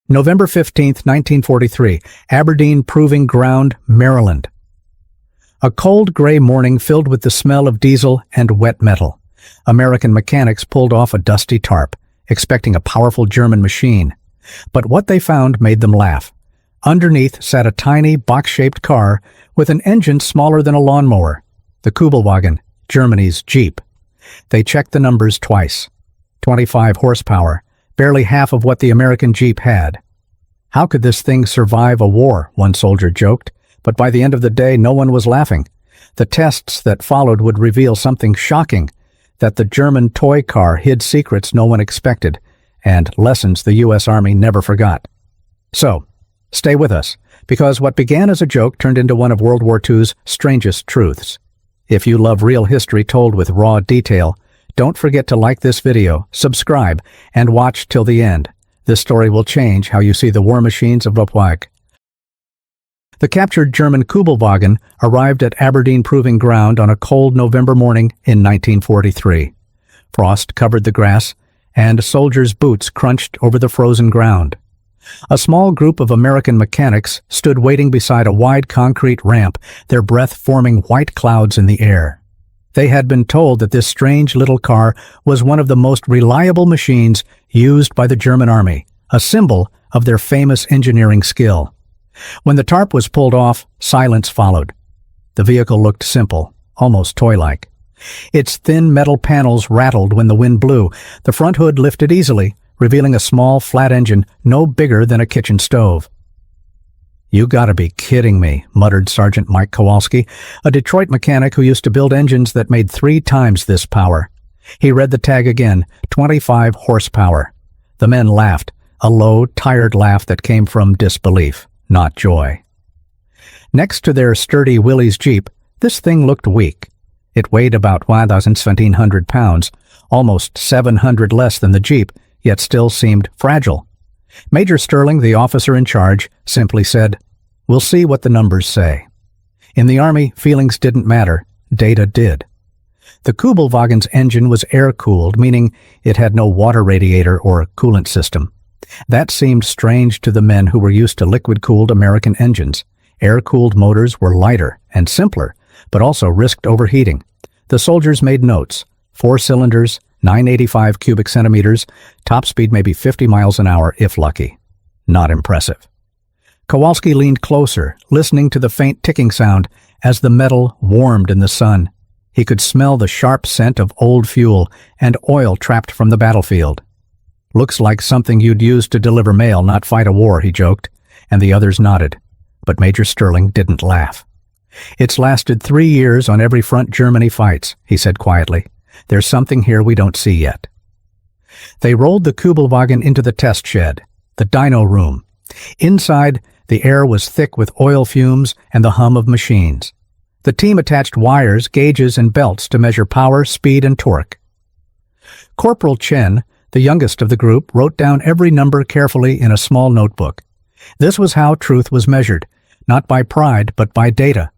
November 15, 1943, Aberdeen Proving Ground, Maryland. A cold gray morning filled with the smell of diesel and wet metal. American mechanics pulled off a dusty tarp, expecting a powerful German machine. But what they found made them laugh. Underneath sat a tiny, box-shaped car with an engine smaller than a lawnmower. The Kübelwagen, Germany's Jeep. They checked the numbers twice. 25 horsepower, barely half of what the American Jeep had. How could this thing survive a war, one soldier joked, but by the end of the day no one was laughing. The tests that followed would reveal something shocking, that the German toy car hid secrets no one expected, and lessons the U.S. Army never forgot. So, stay with us, because what began as a joke turned into one of World War II's strangest truths. If you love real history told with raw detail, don't forget to like this video, subscribe, and watch till the end. This story will change how you see the war machines of WWII. The captured German Kübelwagen arrived at Aberdeen Proving Ground on a cold November morning in 1943. Frost covered the grass, and soldiers' boots crunched over the frozen ground. A small group of American mechanics stood waiting beside a wide concrete ramp, their breath forming white clouds in the air. They had been told that this strange little car was one of the most reliable machines used by the German army, a symbol of their famous engineering skill. When the tarp was pulled off, silence followed. The vehicle looked simple, almost toy-like. Its thin metal panels rattled when the wind blew. The front hood lifted easily, revealing a small, flat engine no bigger than a kitchen stove. "You gotta be kidding me," muttered Sergeant Mike Kowalski, a Detroit mechanic who used to build engines that made 3 times this power. He read the tag again, 25 horsepower. The men laughed, a low, tired laugh that came from disbelief, not joy. Next to their sturdy Willys Jeep, this thing looked weak. It weighed about 1,700 pounds, almost 700 less than the Jeep, yet still seemed fragile. Major Sterling, the officer in charge, simply said, "We'll see what the numbers say." In the Army, feelings didn't matter, data did. The Kübelwagen's engine was air-cooled, meaning it had no water radiator or coolant system. That seemed strange to the men who were used to liquid-cooled American engines. Air-cooled motors were lighter and simpler, but also risked overheating. The soldiers made notes: 4 cylinders, 985 cubic centimeters, top speed maybe 50 miles an hour if lucky. Not impressive. Kowalski leaned closer, listening to the faint ticking sound as the metal warmed in the sun. He could smell the sharp scent of old fuel and oil trapped from the battlefield. "Looks like something you'd use to deliver mail, not fight a war," he joked, and the others nodded. But Major Sterling didn't laugh. "It's lasted 3 years on every front Germany fights," he said quietly. "There's something here we don't see yet." They rolled the Kübelwagen into the test shed, the dyno room. Inside, the air was thick with oil fumes and the hum of machines. The team attached wires, gauges, and belts to measure power, speed, and torque. Corporal Chen, the youngest of the group, wrote down every number carefully in a small notebook. This was how truth was measured, not by pride, but by data.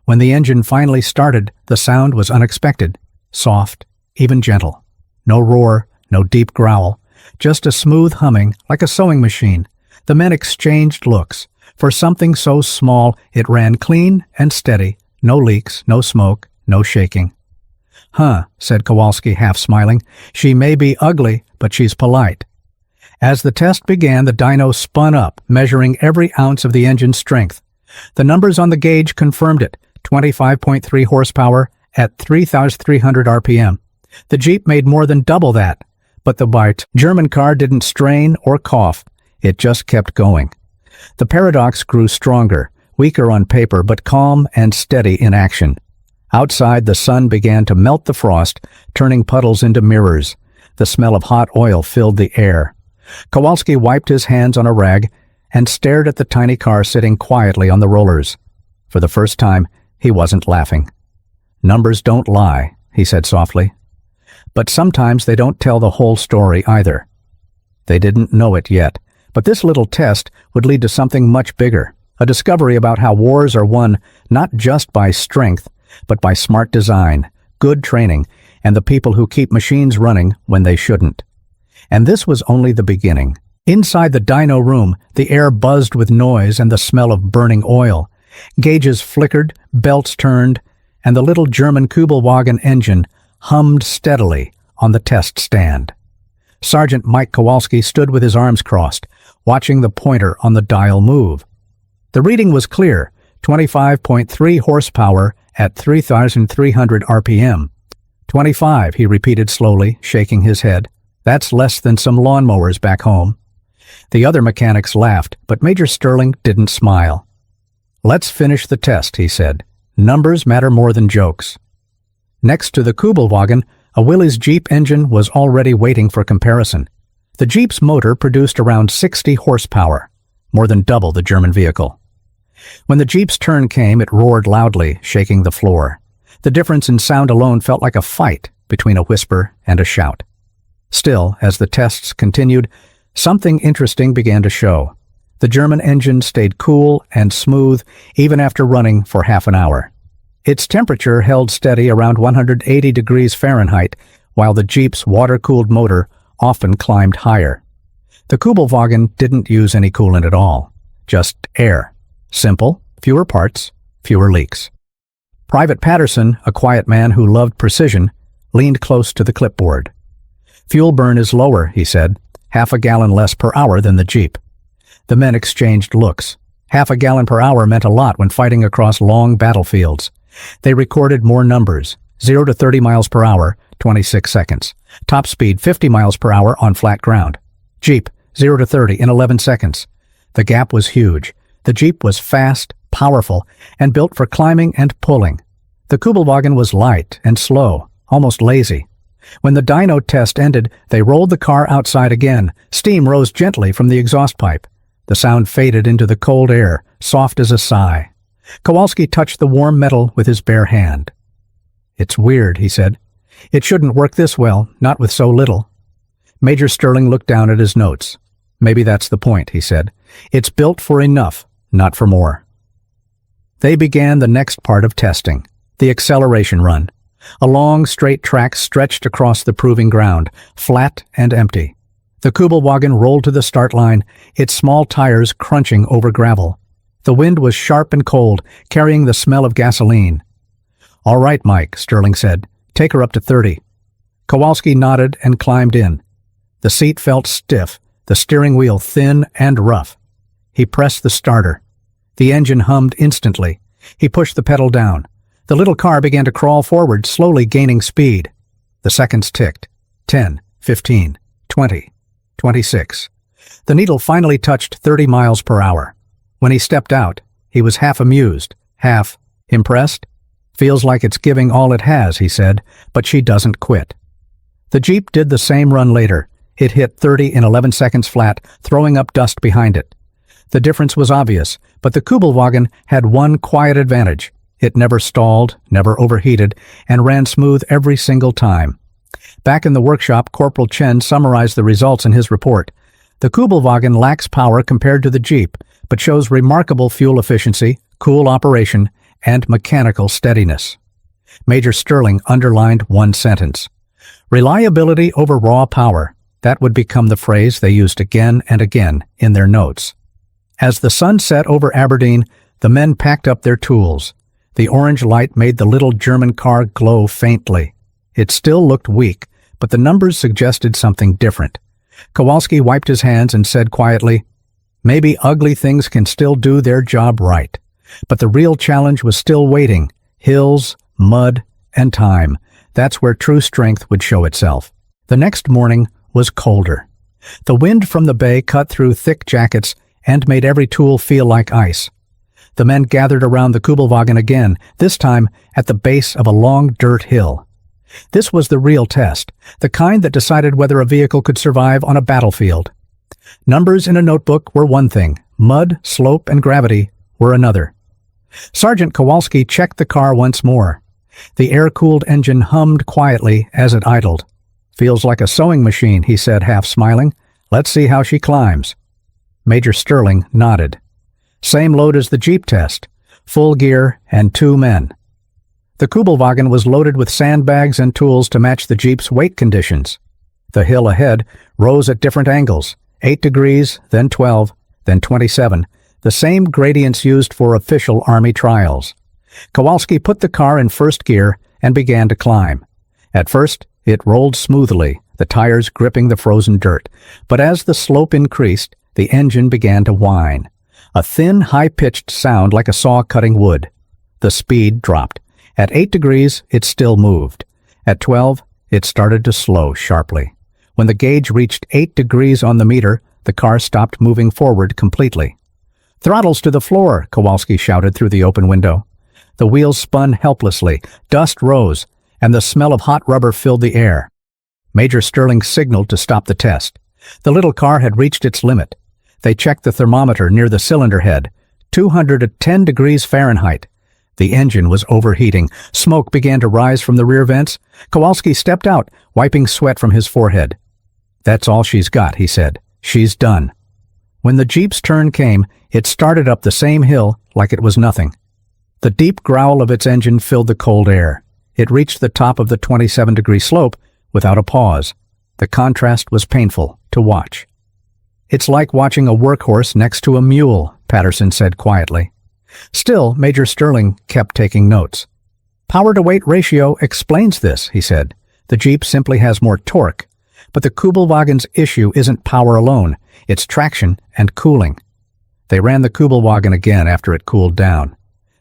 When the engine finally started, the sound was unexpected. Soft, even gentle. No roar, no deep growl. Just a smooth humming, like a sewing machine. The men exchanged looks. For something so small, it ran clean and steady. No leaks, no smoke, no shaking. "Huh," said Kowalski, half smiling. "She may be ugly, but she's polite." As the test began, the dyno spun up, measuring every ounce of the engine's strength. The numbers on the gauge confirmed it: 25.3 horsepower, at 3,300 RPM. The Jeep made more than double that, but the German car didn't strain or cough. It just kept going. The paradox grew stronger, weaker on paper, but calm and steady in action. Outside, the sun began to melt the frost, turning puddles into mirrors. The smell of hot oil filled the air. Kowalski wiped his hands on a rag and stared at the tiny car sitting quietly on the rollers. For the first time, he wasn't laughing. "Numbers don't lie," he said softly. "But sometimes they don't tell the whole story either." They didn't know it yet, but this little test would lead to something much bigger, a discovery about how wars are won not just by strength, but by smart design, good training, and the people who keep machines running when they shouldn't. And this was only the beginning. Inside the dyno room, the air buzzed with noise and the smell of burning oil. Gauges flickered, belts turned, and the little German Kübelwagen engine hummed steadily on the test stand. Sergeant Mike Kowalski stood with his arms crossed, watching the pointer on the dial move. The reading was clear, 25.3 horsepower at 3,300 RPM. 25, he repeated slowly, shaking his head. That's less than some lawnmowers back home. The other mechanics laughed, but Major Sterling didn't smile. Let's finish the test, he said. Numbers matter more than jokes. Next to the Kübelwagen, a Willys Jeep engine was already waiting for comparison. The Jeep's motor produced around 60 horsepower, more than double the German vehicle. When the Jeep's turn came, it roared loudly, shaking the floor. The difference in sound alone felt like a fight between a whisper and a shout. Still, as the tests continued, something interesting began to show. The German engine stayed cool and smooth even after running for half an hour. Its temperature held steady around 180 degrees Fahrenheit, while the Jeep's water-cooled motor often climbed higher. The Kübelwagen didn't use any coolant at all, just air. Simple, fewer parts, fewer leaks. Private Patterson, a quiet man who loved precision, leaned close to the clipboard. Fuel burn is lower, he said, half a gallon less per hour than the Jeep. The men exchanged looks. Half a gallon per hour meant a lot when fighting across long battlefields. They recorded more numbers, 0 to 30 miles per hour, 26 seconds. Top speed 50 miles per hour on flat ground. Jeep, 0 to 30 in 11 seconds. The gap was huge. The Jeep was fast, powerful, and built for climbing and pulling. The Kübelwagen was light and slow, almost lazy. When the dyno test ended, they rolled the car outside again. Steam rose gently from the exhaust pipe. The sound faded into the cold air, soft as a sigh. Kowalski touched the warm metal with his bare hand. It's weird, he said. It shouldn't work this well, not with so little. Major Sterling looked down at his notes. Maybe that's the point, he said. It's built for enough, not for more. They began the next part of testing, the acceleration run. A long, straight track stretched across the proving ground, flat and empty. The Kübelwagen rolled to the start line, its small tires crunching over gravel. The wind was sharp and cold, carrying the smell of gasoline. All right, Mike, Sterling said. Take her up to 30. Kowalski nodded and climbed in. The seat felt stiff, the steering wheel thin and rough. He pressed the starter. The engine hummed instantly. He pushed the pedal down. The little car began to crawl forward, slowly gaining speed. The seconds ticked. 10, 15, 20, 26. The needle finally touched 30 miles per hour. When he stepped out, he was half amused, half impressed. Feels like it's giving all it has, he said, but she doesn't quit. The Jeep did the same run later. It hit 30 in 11 seconds flat, throwing up dust behind it. The difference was obvious, but the Kübelwagen had one quiet advantage. It never stalled, never overheated, and ran smooth every single time. Back in the workshop, Corporal Chen summarized the results in his report. The Kübelwagen lacks power compared to the Jeep, but shows remarkable fuel efficiency, cool operation, and mechanical steadiness. Major Sterling underlined one sentence. Reliability over raw power. That would become the phrase they used again and again in their notes. As the sun set over Aberdeen, the men packed up their tools. The orange light made the little German car glow faintly. It still looked weak, but the numbers suggested something different. Kowalski wiped his hands and said quietly, Maybe ugly things can still do their job right. But the real challenge was still waiting. Hills, mud, and time. That's where true strength would show itself. The next morning was colder. The wind from the bay cut through thick jackets and made every tool feel like ice. The men gathered around the Kübelwagen again, this time at the base of a long dirt hill. This was the real test, the kind that decided whether a vehicle could survive on a battlefield. Numbers in a notebook were one thing, mud, slope, and gravity were another. Sergeant Kowalski checked the car once more. The air-cooled engine hummed quietly as it idled. Feels like a sewing machine, he said, half smiling. Let's see how she climbs. Major Sterling nodded. Same load as the Jeep test, full gear and 2 men. The Kübelwagen was loaded with sandbags and tools to match the Jeep's weight conditions. The hill ahead rose at different angles. 8 degrees, then 12, then 27, the same gradients used for official Army trials. Kowalski put the car in first gear and began to climb. At first, it rolled smoothly, the tires gripping the frozen dirt, but as the slope increased, the engine began to whine. A thin, high-pitched sound like a saw cutting wood. The speed dropped. At 8 degrees, it still moved. At 12, it started to slow sharply. When the gauge reached 8 degrees on the meter, the car stopped moving forward completely. "Throttles to the floor," Kowalski shouted through the open window. The wheels spun helplessly, dust rose, and the smell of hot rubber filled the air. Major Sterling signaled to stop the test. The little car had reached its limit. They checked the thermometer near the cylinder head, 210 degrees Fahrenheit. The engine was overheating. Smoke began to rise from the rear vents. Kowalski stepped out, wiping sweat from his forehead. "That's all she's got," he said. "She's done." When the Jeep's turn came, it started up the same hill like it was nothing. The deep growl of its engine filled the cold air. It reached the top of the 27-degree slope without a pause. The contrast was painful to watch. "It's like watching a workhorse next to a mule," Patterson said quietly. Still, Major Sterling kept taking notes. "Power-to-weight ratio explains this," he said. "The Jeep simply has more torque. But the Kübelwagen's issue isn't power alone, it's traction and cooling." They ran the Kübelwagen again after it cooled down.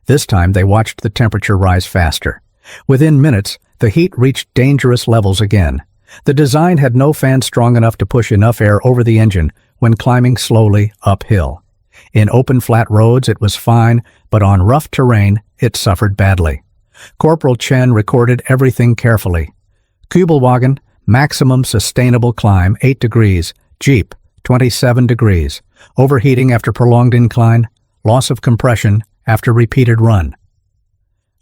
This time they watched the temperature rise faster. Within minutes, the heat reached dangerous levels again. The design had no fan strong enough to push enough air over the engine when climbing slowly uphill. In open flat roads it was fine, but on rough terrain it suffered badly. Corporal Chen recorded everything carefully. Kübelwagen, maximum sustainable climb 8 degrees, Jeep 27 degrees, overheating after prolonged incline, loss of compression after repeated run.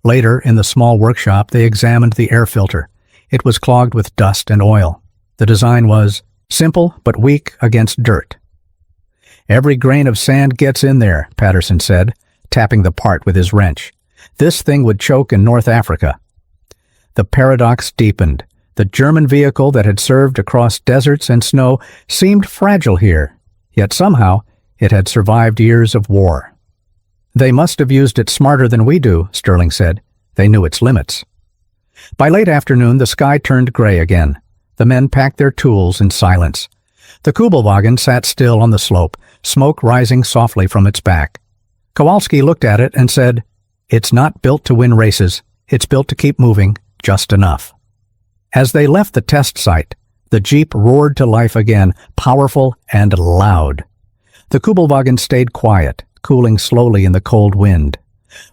Later, in the small workshop, they examined the air filter. It was clogged with dust and oil. The design was simple but weak against dirt. "Every grain of sand gets in there," Patterson said, tapping the part with his wrench. "This thing would choke in North Africa." The paradox deepened. The German vehicle that had served across deserts and snow seemed fragile here, yet somehow it had survived years of war. "They must have used it smarter than we do," Sterling said. "They knew its limits." By late afternoon, the sky turned gray again. The men packed their tools in silence. The Kübelwagen sat still on the slope, smoke rising softly from its back. Kowalski looked at it and said, "It's not built to win races. It's built to keep moving, just enough." As they left the test site, the Jeep roared to life again, powerful and loud. The Kübelwagen stayed quiet, cooling slowly in the cold wind.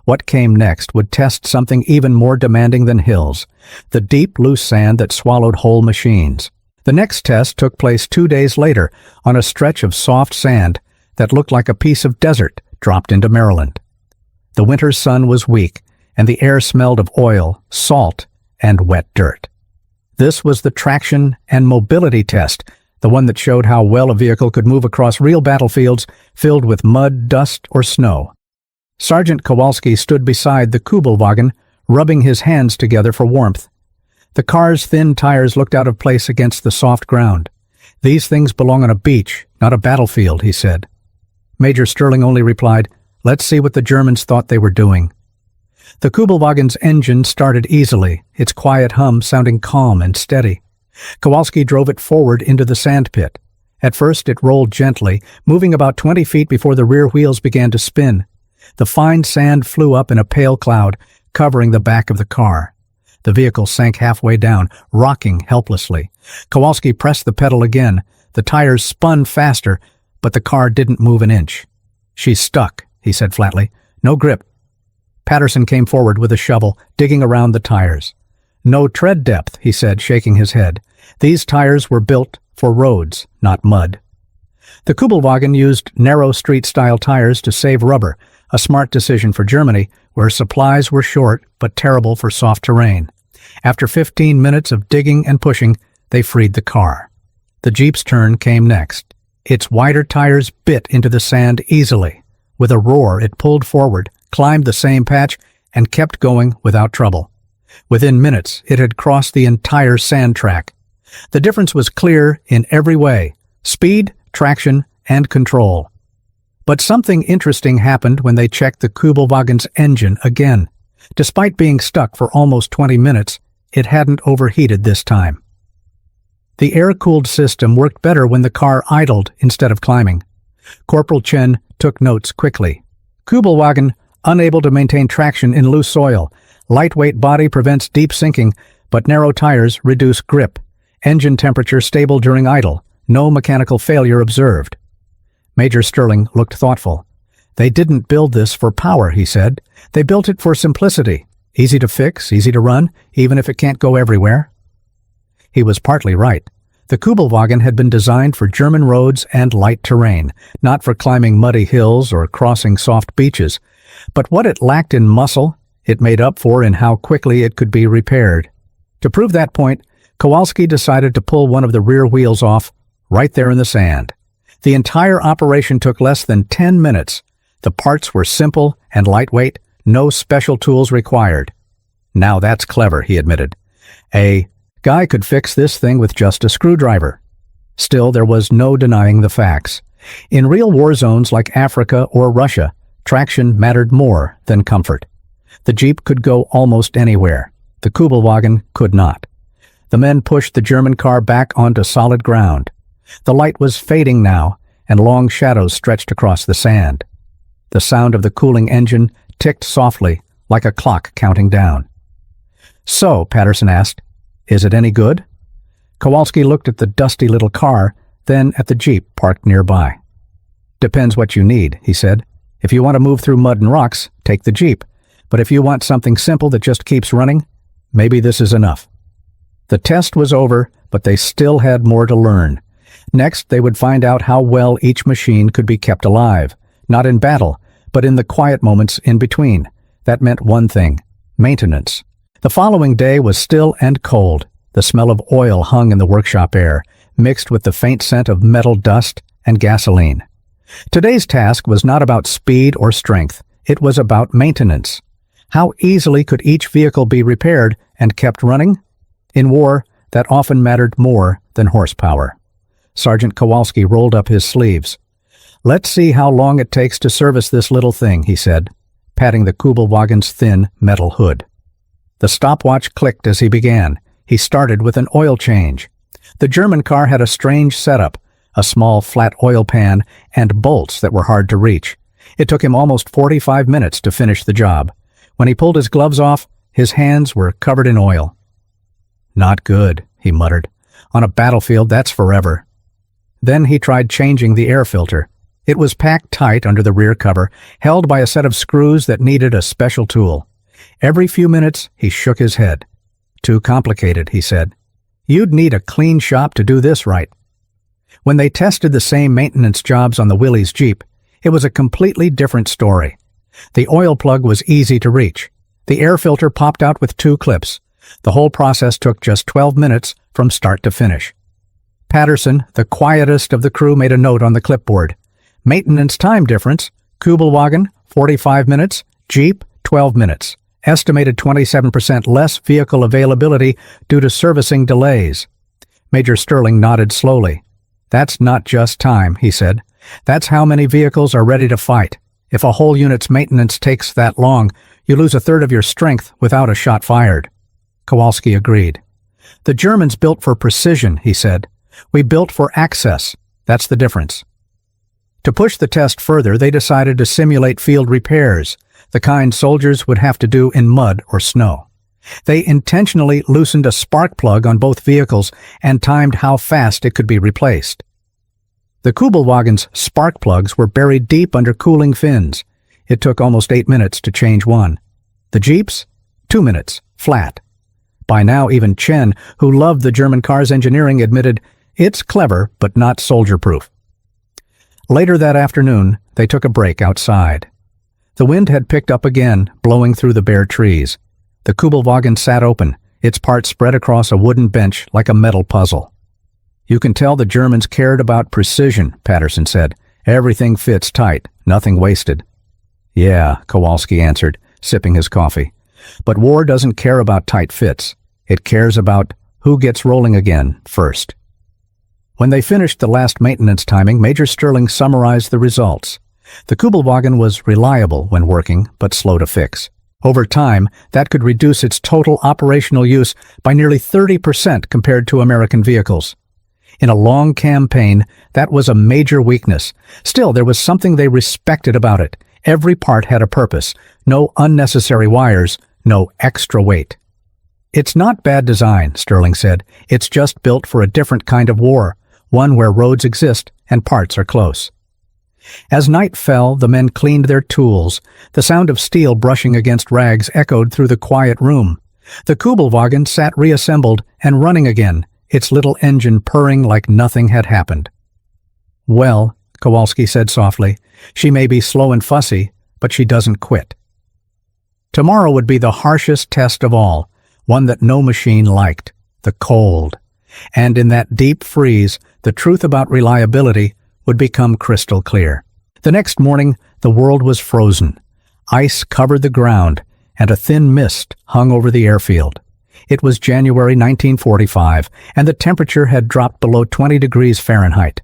What came next would test something even more demanding than hills, the deep, loose sand that swallowed whole machines. The next test took place 2 days later on a stretch of soft sand that looked like a piece of desert dropped into Maryland. The winter sun was weak, and the air smelled of oil, salt, and wet dirt. This was the traction and mobility test, the one that showed how well a vehicle could move across real battlefields filled with mud, dust, or snow. Sergeant Kowalski stood beside the Kübelwagen, rubbing his hands together for warmth. The car's thin tires looked out of place against the soft ground. "These things belong on a beach, not a battlefield," he said. Major Sterling only replied, "Let's see what the Germans thought they were doing." The Kübelwagen's engine started easily, its quiet hum sounding calm and steady. Kowalski drove it forward into the sand pit. At first it rolled gently, moving about 20 feet before the rear wheels began to spin. The fine sand flew up in a pale cloud, covering the back of the car. The vehicle sank halfway down, rocking helplessly. Kowalski pressed the pedal again. The tires spun faster, but the car didn't move an inch. "She's stuck," he said flatly. "No grip." Patterson came forward with a shovel, digging around the tires. "No tread depth," he said, shaking his head. "These tires were built for roads, not mud." The Kübelwagen used narrow street-style tires to save rubber, a smart decision for Germany, where supplies were short but terrible for soft terrain. After 15 minutes of digging and pushing, they freed the car. The Jeep's turn came next. Its wider tires bit into the sand easily. With a roar, it pulled forward, climbed the same patch, and kept going without trouble. Within minutes, it had crossed the entire sand track. The difference was clear in every way: speed, traction, and control. But something interesting happened when they checked the Kübelwagen's engine again. Despite being stuck for almost 20 minutes, it hadn't overheated this time. The air-cooled system worked better when the car idled instead of climbing. Corporal Chen took notes quickly. Kübelwagen, unable to maintain traction in loose soil. Lightweight body prevents deep sinking, but narrow tires reduce grip. Engine temperature stable during idle. No mechanical failure observed. Major Sterling looked thoughtful. They didn't build this for power, he said. They built it for simplicity. Easy to fix, easy to run, even if it can't go everywhere. He was partly right. The Kübelwagen had been designed for German roads and light terrain, not for climbing muddy hills or crossing soft beaches. But what it lacked in muscle, it made up for in how quickly it could be repaired. To prove that point, Kowalski decided to pull one of the rear wheels off, right there in the sand. The entire operation took less than 10 minutes. The parts were simple and lightweight, no special tools required. Now that's clever, he admitted. A guy could fix this thing with just a screwdriver. Still, there was no denying the facts. In real war zones like Africa or Russia, traction mattered more than comfort. The Jeep could go almost anywhere. The Kübelwagen could not. The men pushed the German car back onto solid ground. The light was fading now, and long shadows stretched across the sand. The sound of the cooling engine ticked softly, like a clock counting down. "So," Patterson asked, "is it any good?" Kowalski looked at the dusty little car, then at the Jeep parked nearby. "Depends what you need," he said. "If you want to move through mud and rocks, take the Jeep. But if you want something simple that just keeps running, maybe this is enough." The test was over, but they still had more to learn. Next, they would find out how well each machine could be kept alive, not in battle, but in the quiet moments in between. That meant one thing: maintenance. The following day was still and cold. The smell of oil hung in the workshop air, mixed with the faint scent of metal dust and gasoline. Today's task was not about speed or strength. It was about maintenance. How easily could each vehicle be repaired and kept running? In war, that often mattered more than horsepower. Sergeant Kowalski rolled up his sleeves. "Let's see how long it takes to service this little thing," he said, patting the Kübelwagen's thin metal hood. The stopwatch clicked as he began. He started with an oil change. The German car had a strange setup, a small flat oil pan and bolts that were hard to reach. It took him almost 45 minutes to finish the job. When he pulled his gloves off, his hands were covered in oil. "Not good," he muttered. "On a battlefield, that's forever." Then he tried changing the air filter. It was packed tight under the rear cover, held by a set of screws that needed a special tool. Every few minutes, he shook his head. "Too complicated," he said. "You'd need a clean shop to do this right." When they tested the same maintenance jobs on the Willys Jeep, it was a completely different story. The oil plug was easy to reach. The air filter popped out with 2 clips. The whole process took just 12 minutes from start to finish. Patterson, the quietest of the crew, made a note on the clipboard. Maintenance time difference: Kübelwagen, 45 minutes, Jeep, 12 minutes. Estimated 27% less vehicle availability due to servicing delays. Major Sterling nodded slowly. "That's not just time," he said. "That's how many vehicles are ready to fight. If a whole unit's maintenance takes that long, you lose a third of your strength without a shot fired." Kowalski agreed. "The Germans built for precision," he said. "We built for access. That's the difference." To push the test further, they decided to simulate field repairs, the kind soldiers would have to do in mud or snow. They intentionally loosened a spark plug on both vehicles and timed how fast it could be replaced. The Kübelwagen's spark plugs were buried deep under cooling fins. It took almost 8 minutes to change one. The Jeep's? 2 minutes, flat. By now, even Chen, who loved the German car's engineering, admitted, "It's clever, but not soldier-proof." Later that afternoon, they took a break outside. The wind had picked up again, blowing through the bare trees. The Kübelwagen sat open, its parts spread across a wooden bench like a metal puzzle. "You can tell the Germans cared about precision," Patterson said. "Everything fits tight, nothing wasted." "Yeah," Kowalski answered, sipping his coffee. "But war doesn't care about tight fits. It cares about who gets rolling again first." When they finished the last maintenance timing, Major Sterling summarized the results. The Kübelwagen was reliable when working, but slow to fix. Over time, that could reduce its total operational use by nearly 30% compared to American vehicles. In a long campaign, that was a major weakness. Still, there was something they respected about it. Every part had a purpose. No unnecessary wires, no extra weight. "It's not bad design," Sterling said. "It's just built for a different kind of war, one where roads exist and parts are close." As night fell, the men cleaned their tools. The sound of steel brushing against rags echoed through the quiet room. The Kübelwagen sat reassembled and running again, its little engine purring like nothing had happened. "Well," Kowalski said softly, "she may be slow and fussy, but she doesn't quit." Tomorrow would be the harshest test of all, one that no machine liked, the cold. And in that deep freeze, the truth about reliability would become crystal clear. The next morning, the world was frozen. Ice covered the ground, and a thin mist hung over the airfield. It was January 1945, and the temperature had dropped below 20 degrees Fahrenheit.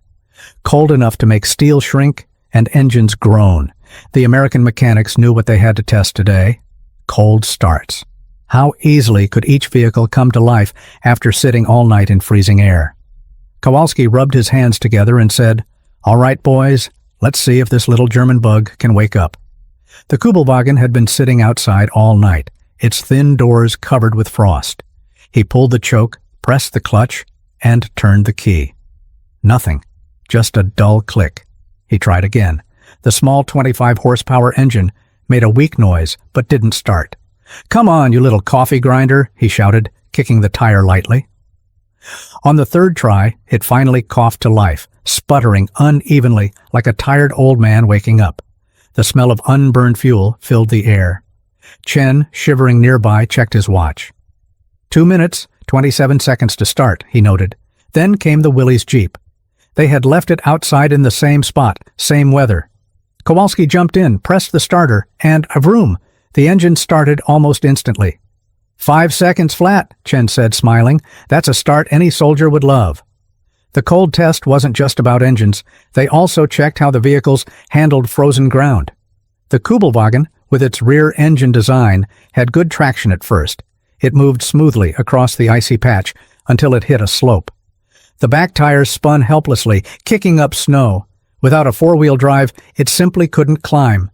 Cold enough to make steel shrink and engines groan. The American mechanics knew what they had to test today: cold starts. How easily could each vehicle come to life after sitting all night in freezing air? Kowalski rubbed his hands together and said, "All right, boys, let's see if this little German bug can wake up." The Kübelwagen had been sitting outside all night, its thin doors covered with frost. He pulled the choke, pressed the clutch, and turned the key. Nothing, just a dull click. He tried again. The small 25-horsepower engine made a weak noise, but didn't start. "Come on, you little coffee grinder," he shouted, kicking the tire lightly. On the third try, it finally coughed to life, sputtering unevenly like a tired old man waking up. The smell of unburned fuel filled the air. Chen, shivering nearby, checked his watch. 2 minutes, 27 seconds to start, he noted. Then came the Willys Jeep. They had left it outside in the same spot, same weather. Kowalski jumped in, pressed the starter, and, vroom, the engine started almost instantly. 5 seconds flat, Chen said, smiling. That's a start any soldier would love. The cold test wasn't just about engines. They also checked how the vehicles handled frozen ground. The Kübelwagen, with its rear engine design, had good traction at first. It moved smoothly across the icy patch until it hit a slope. The back tires spun helplessly, kicking up snow. Without a four-wheel drive, it simply couldn't climb.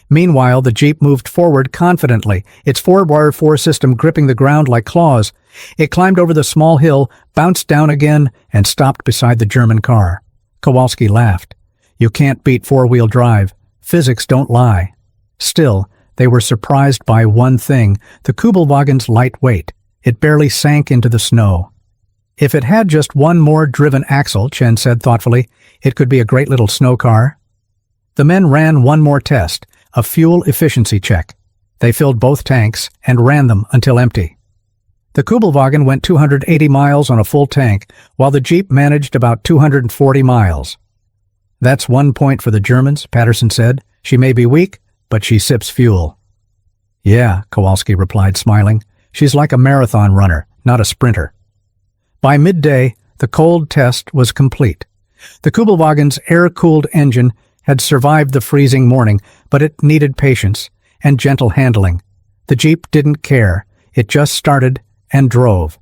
Meanwhile, the Jeep moved forward confidently, its forward four system gripping the ground like claws. It climbed over the small hill, bounced down again, and stopped beside the German car. Kowalski laughed. You can't beat four-wheel drive. Physics don't lie. Still, they were surprised by one thing, the Kübelwagen's light weight. It barely sank into the snow. If it had just one more driven axle, Chen said thoughtfully, it could be a great little snow car. The men ran one more test, a fuel efficiency check. They filled both tanks and ran them until empty. The Kübelwagen went 280 miles on a full tank, while the Jeep managed about 240 miles. That's 1 point for the Germans, Patterson said. She may be weak, but she sips fuel. Yeah, Kowalski replied, smiling. She's like a marathon runner, not a sprinter. By midday, the cold test was complete. The Kübelwagen's air-cooled engine had survived the freezing morning, but it needed patience and gentle handling. The Jeep didn't care. It just started and drove.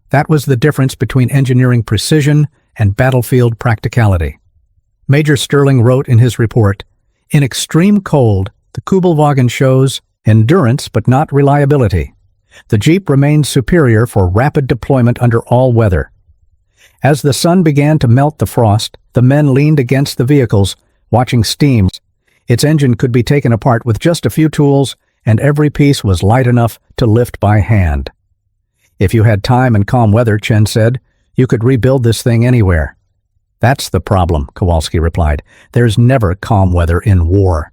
That was the difference between engineering precision and battlefield practicality. Major Sterling wrote in his report, in extreme cold, the Kübelwagen shows endurance but not reliability. The Jeep remained superior for rapid deployment under all weather. As the sun began to melt the frost, the men leaned against the vehicles, watching steam. Its engine could be taken apart with just a few tools, and every piece was light enough to lift by hand. If you had time and calm weather, Chen said, you could rebuild this thing anywhere. That's the problem, Kowalski replied. There's never calm weather in war.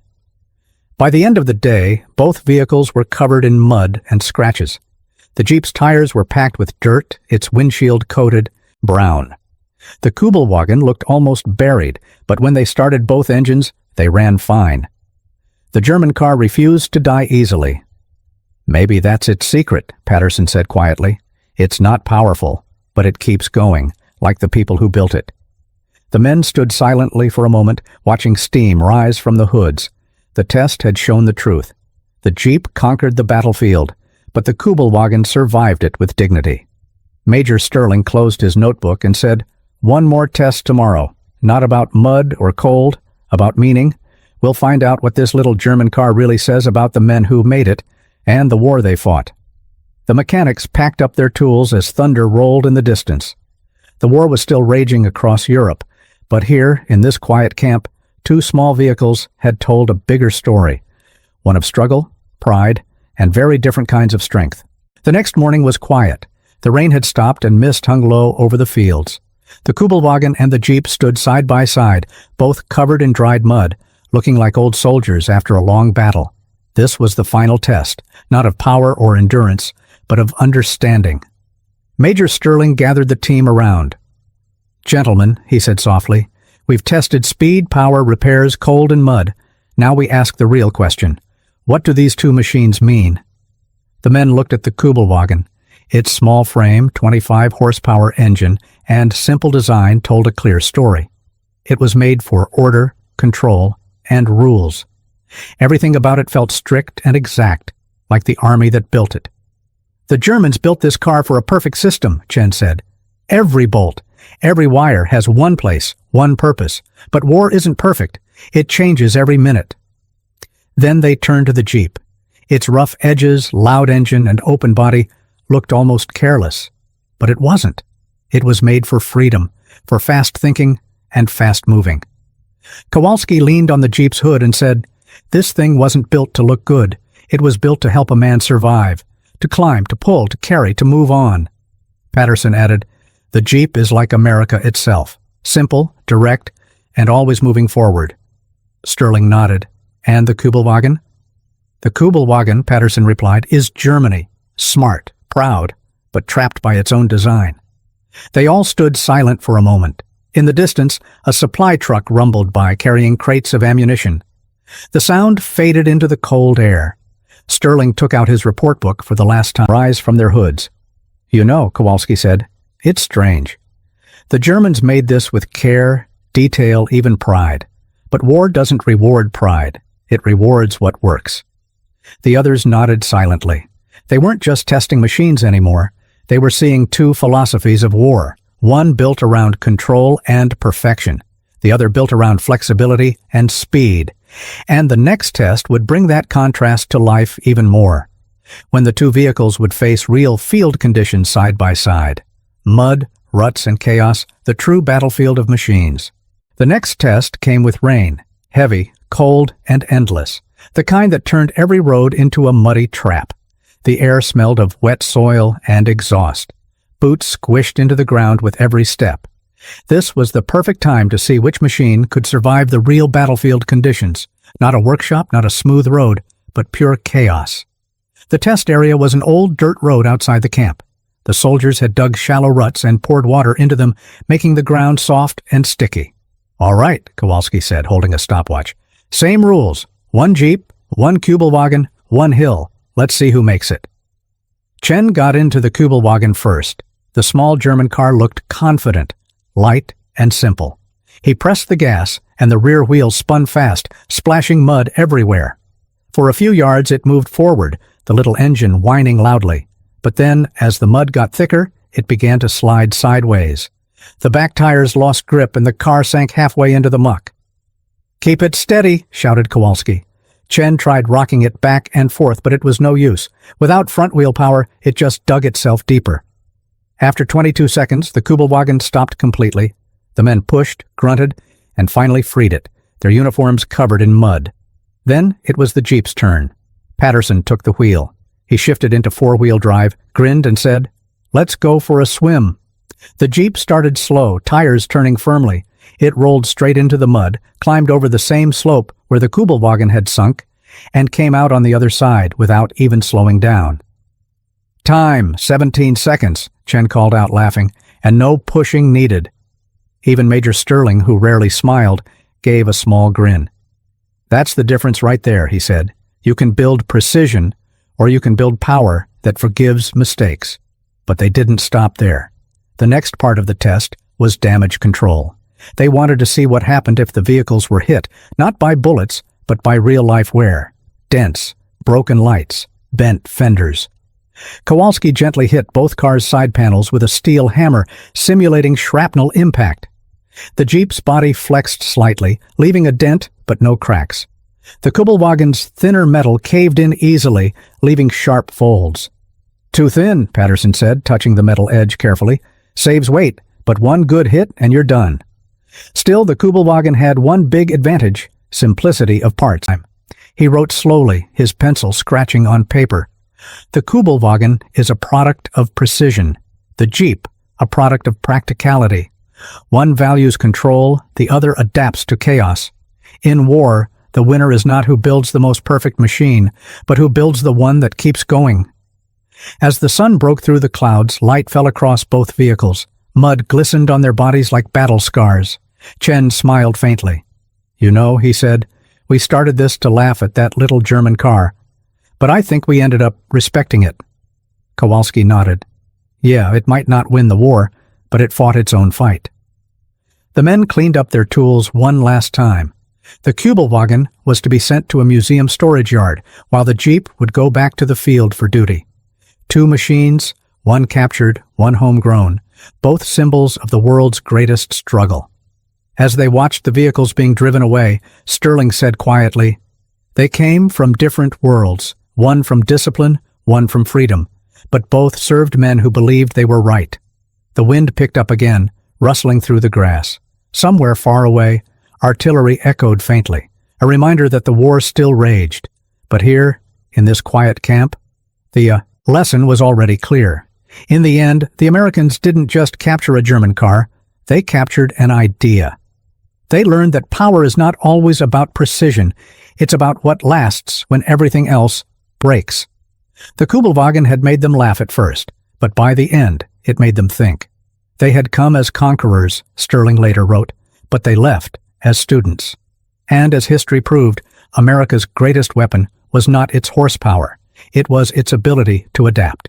By the end of the day, both vehicles were covered in mud and scratches. The Jeep's tires were packed with dirt, its windshield coated brown. The Kübelwagen looked almost buried, but when they started both engines, they ran fine. The German car refused to die easily. Maybe that's its secret, Patterson said quietly. It's not powerful, but it keeps going, like the people who built it. The men stood silently for a moment, watching steam rise from the hoods. The test had shown the truth. The Jeep conquered the battlefield, but the Kübelwagen survived it with dignity. Major Sterling closed his notebook and said, "One more test tomorrow. Not about mud or cold, about meaning. We'll find out what this little German car really says about the men who made it and the war they fought." The mechanics packed up their tools as thunder rolled in the distance. The war was still raging across Europe, but here, in this quiet camp, two small vehicles had told a bigger story, one of struggle, pride, and very different kinds of strength. The next morning was quiet. The rain had stopped and mist hung low over the fields. The Kübelwagen and the Jeep stood side by side, both covered in dried mud, looking like old soldiers after a long battle. This was the final test, not of power or endurance, but of understanding. Major Sterling gathered the team around. "Gentlemen," he said softly, "we've tested speed, power, repairs, cold, and mud. Now we ask the real question. What do these two machines mean?" The men looked at the Kübelwagen. Its small frame, 25-horsepower engine, and simple design told a clear story. It was made for order, control, and rules. Everything about it felt strict and exact, like the army that built it. "The Germans built this car for a perfect system," Chen said. "Every bolt, every wire has one place, one purpose. But war isn't perfect. It changes every minute." Then they turned to the Jeep. Its rough edges, loud engine, and open body looked almost careless. But it wasn't. It was made for freedom, for fast thinking and fast moving. Kowalski leaned on the Jeep's hood and said, "This thing wasn't built to look good. It was built to help a man survive, to climb, to pull, to carry, to move on." Patterson added, "The Jeep is like America itself, simple, direct, and always moving forward." Sterling nodded. "And the Kübelwagen?" "The Kübelwagen," Patterson replied, "is Germany, smart, proud, but trapped by its own design." They all stood silent for a moment. In the distance, a supply truck rumbled by, carrying crates of ammunition. The sound faded into the cold air. Sterling took out his report book for the last time. Rise from their hoods. "You know," Kowalski said, "it's strange. The Germans made this with care, detail, even pride. But war doesn't reward pride. It rewards what works." The others nodded silently. They weren't just testing machines anymore. They were seeing two philosophies of war, one built around control and perfection, the other built around flexibility and speed. And the next test would bring that contrast to life even more, when the two vehicles would face real field conditions side by side. Mud, ruts, and chaos, the true battlefield of machines. The next test came with rain, heavy, cold, and endless, the kind that turned every road into a muddy trap. The air smelled of wet soil and exhaust. Boots squished into the ground with every step. This was the perfect time to see which machine could survive the real battlefield conditions. Not a workshop, not a smooth road, but pure chaos. The test area was an old dirt road outside the camp. The soldiers had dug shallow ruts and poured water into them, making the ground soft and sticky. "All right," Kowalski said, holding a stopwatch. "Same rules. One Jeep, one Kübelwagen, one hill. Let's see who makes it." Chen got into the Kübelwagen first. The small German car looked confident, light, and simple. He pressed the gas, and the rear wheels spun fast, splashing mud everywhere. For a few yards it moved forward, the little engine whining loudly. But then, as the mud got thicker, it began to slide sideways. The back tires lost grip and the car sank halfway into the muck. "Keep it steady," shouted Kowalski. Chen tried rocking it back and forth, but it was no use. Without front-wheel power, it just dug itself deeper. After 22 seconds, the Kübelwagen stopped completely. The men pushed, grunted, and finally freed it, their uniforms covered in mud. Then it was the Jeep's turn. Patterson took the wheel. He shifted into four-wheel drive, grinned, and said, "Let's go for a swim." The Jeep started slow, tires turning firmly. It rolled straight into the mud, climbed over the same slope where the Kübelwagen had sunk, and came out on the other side without even slowing down. "Time, 17 seconds, Chen called out laughing, and no pushing needed. Even Major Sterling, who rarely smiled, gave a small grin. "That's the difference right there," he said. "You can build precision, or you can build power that forgives mistakes." But they didn't stop there. The next part of the test, was damage control. They wanted to see what happened if the vehicles were hit, not by bullets, but by real-life wear. Dents, broken lights, bent fenders. Kowalski gently hit both cars' side panels with a steel hammer, simulating shrapnel impact. The Jeep's body flexed slightly, leaving a dent but no cracks. The Kübelwagen's thinner metal caved in easily, leaving sharp folds. "Too thin," Patterson said, touching the metal edge carefully. "Saves weight, but one good hit and you're done." Still, the Kübelwagen had one big advantage: simplicity of parts. He wrote slowly, his pencil scratching on paper. The Kübelwagen is a product of precision. The Jeep, a product of practicality. One values control, the other adapts to chaos. In war, the winner is not who builds the most perfect machine, but who builds the one that keeps going. As the sun broke through the clouds, light fell across both vehicles. Mud glistened on their bodies like battle scars. Chen smiled faintly. "You know," he said, "we started this to laugh at that little German car. But I think we ended up respecting it." Kowalski nodded. "Yeah, it might not win the war, but it fought its own fight." The men cleaned up their tools one last time. The Kübelwagen was to be sent to a museum storage yard, while the Jeep would go back to the field for duty. Two machines, one captured, one homegrown, both symbols of the world's greatest struggle. As they watched the vehicles being driven away, Sterling said quietly, "They came from different worlds, one from discipline, one from freedom, but both served men who believed they were right." The wind picked up again, rustling through the grass. Somewhere far away, artillery echoed faintly, a reminder that the war still raged. But here, in this quiet camp, the lesson was already clear. In the end, the Americans didn't just capture a German car, they captured an idea. They learned that power is not always about precision, it's about what lasts when everything else breaks. The Kübelwagen had made them laugh at first, but by the end, it made them think. They had come as conquerors, Sterling later wrote, but they left as students. And as history proved, America's greatest weapon was not its horsepower, it was its ability to adapt.